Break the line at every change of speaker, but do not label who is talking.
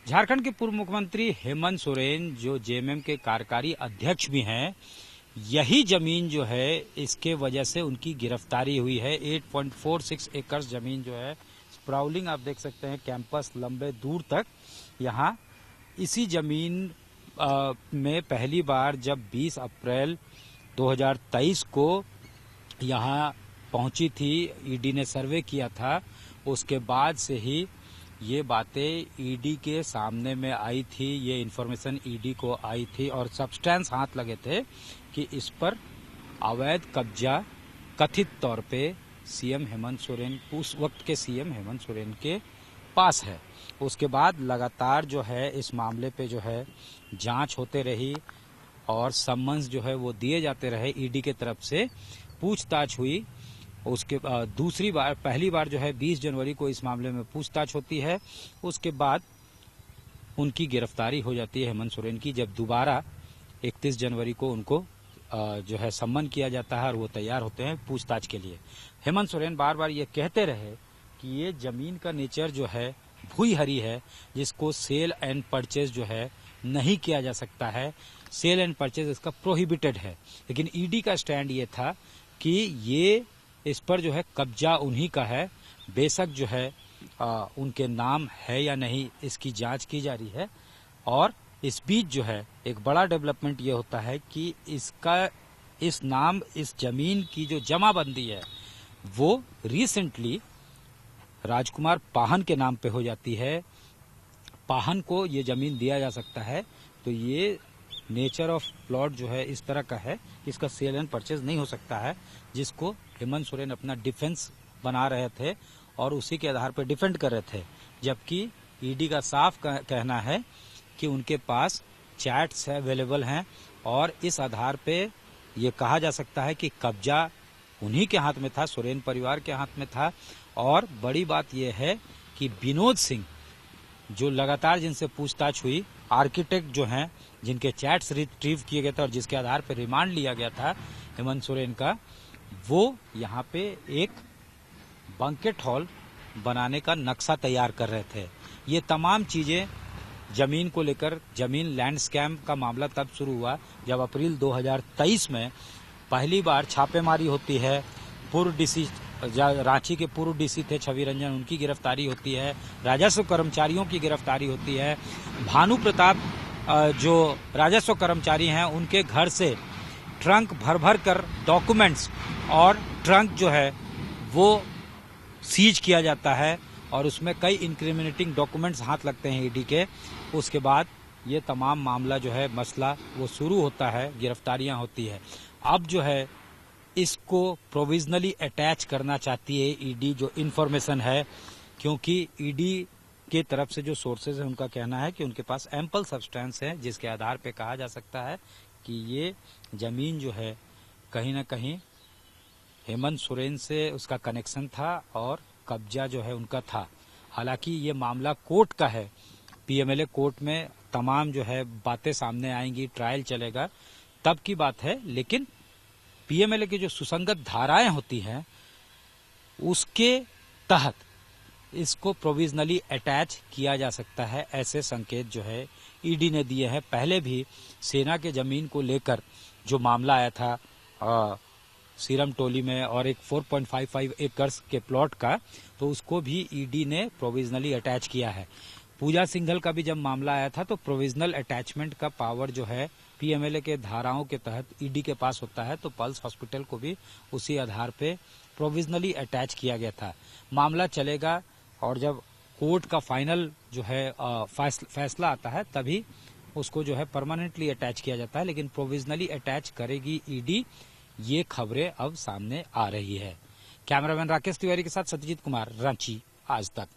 झारखंड के पूर्व मुख्यमंत्री हेमंत सोरेन जो जेएमएम के कार्यकारी अध्यक्ष भी हैं, यही जमीन जो है इसके वजह से उनकी गिरफ्तारी हुई है। 8.46 एकड़ जमीन जो है स्प्राउलिंग आप देख सकते हैं, कैंपस लंबे दूर तक। यहाँ इसी जमीन में पहली बार जब 20 अप्रैल 2023 को यहाँ पहुंची थी, ईडी ने सर्वे किया था, उसके बाद से ही ये बातें ईडी के सामने में आई थी, ये इन्फॉर्मेशन ईडी को आई थी और सब्सटेंस हाथ लगे थे कि इस पर अवैध कब्जा कथित तौर पे सीएम हेमंत सोरेन, उस वक्त के सीएम हेमंत सोरेन के पास है। उसके बाद लगातार जो है इस मामले पे जो है जांच होते रही और सम्मन्स जो है वो दिए जाते रहे, ईडी के तरफ से पूछताछ हुई। उसके दूसरी बार, पहली बार जो है 20 जनवरी को इस मामले में पूछताछ होती है, उसके बाद उनकी गिरफ्तारी हो जाती है हेमंत सोरेन की, जब दोबारा 31 जनवरी को उनको जो है सम्मन किया जाता है और वो तैयार होते हैं पूछताछ के लिए। हेमंत सोरेन बार बार ये कहते रहे कि ये जमीन का नेचर जो है भूईहरी है, जिसको सेल एंड परचेज जो है नहीं किया जा सकता है, सेल एंड परचेज इसका प्रोहिबिटेड है। लेकिन ईडी का स्टैंड ये था कि ये इस पर जो है कब्जा उन्हीं का है, बेशक जो है उनके नाम है या नहीं इसकी जांच की जा रही है। और इस बीच जो है एक बड़ा डेवलपमेंट ये होता है कि इस नाम, इस जमीन की जो जमाबंदी है वो रिसेंटली राजकुमार पाहन के नाम पे हो जाती है। पाहन को ये जमीन दिया जा सकता है, तो ये नेचर ऑफ प्लॉट जो है इस तरह का है, इसका सेल एंड परचेज नहीं हो सकता है, जिसको हेमंत सोरेन अपना डिफेंस बना रहे थे और उसी के आधार पर डिफेंड कर रहे थे। जबकि ईडी का साफ कहना है कि उनके पास चैट्स अवेलेबल हैं और इस आधार पे ये कहा जा सकता है कि कब्जा उन्हीं के हाथ में था, सोरेन परिवार के हाथ में था। और बड़ी बात यह है कि विनोद सिंह, जो लगातार जिनसे पूछताछ हुई, आर्किटेक्ट जो हैं, जिनके चैट्स रिट्रीव किए गए थे और जिसके आधार पर रिमांड लिया गया था हेमंत सोरेन का, वो यहाँ पे एक बैंक्वेट हॉल बनाने का नक्शा तैयार कर रहे थे। ये तमाम चीजें जमीन को लेकर, जमीन लैंड स्कैम का मामला तब शुरू हुआ जब अप्रैल 2023 में पहली बार छापेमारी होती है। पूर्व डीसी, रांची के पूर्व डीसी थे छवि रंजन, उनकी गिरफ्तारी होती है, राजस्व कर्मचारियों की गिरफ्तारी होती है। भानु प्रताप जो राजस्व कर्मचारी हैं, उनके घर से ट्रंक भर भर कर डॉक्यूमेंट्स और ट्रंक जो है वो सीज किया जाता है और उसमें कई इंक्रिमिनेटिंग डॉक्यूमेंट्स हाथ लगते हैं ईडी के। उसके बाद ये तमाम मामला जो है, मसला वो शुरू होता है, गिरफ्तारियां होती है। अब जो है इसको प्रोविजनली अटैच करना चाहती है ईडी, जो इन्फॉर्मेशन है, क्योंकि ईडी के तरफ से जो सोर्सेज है उनका कहना है कि उनके पास एम्पल सब्सटेंस है, जिसके आधार पे कहा जा सकता है कि ये जमीन जो है कहीं ना कहीं हेमंत सोरेन से उसका कनेक्शन था और कब्जा जो है उनका था। हालांकि ये मामला कोर्ट का है, पीएमएलए कोर्ट में तमाम जो है बातें सामने आएंगी, ट्रायल चलेगा, तब की बात है। लेकिन पीएमएलए की जो सुसंगत धाराएं होती हैं उसके तहत इसको प्रोविजनली अटैच किया जा सकता है, ऐसे संकेत जो है ईडी ने दिए हैं। पहले भी सेना के जमीन को लेकर जो मामला आया था सीरम टोली में और एक 4.55 एकर्स के प्लॉट का, तो उसको भी ईडी ने प्रोविजनली अटैच किया है। पूजा सिंघल का भी जब मामला आया था तो प्रोविजनल अटैचमेंट का पावर जो है पीएमएलए के धाराओं के तहत ईडी के पास होता है, तो पल्स हॉस्पिटल को भी उसी आधार पे प्रोविजनली अटैच किया गया था। मामला चलेगा और जब कोर्ट का फाइनल जो है फैसला आता है तभी उसको जो है परमानेंटली अटैच किया जाता है, लेकिन प्रोविजनली अटैच करेगी ईडी, ये खबरें अब सामने आ रही है। कैमरामैन राकेश तिवारी के साथ सत्यजीत कुमार, रांची, आज तक।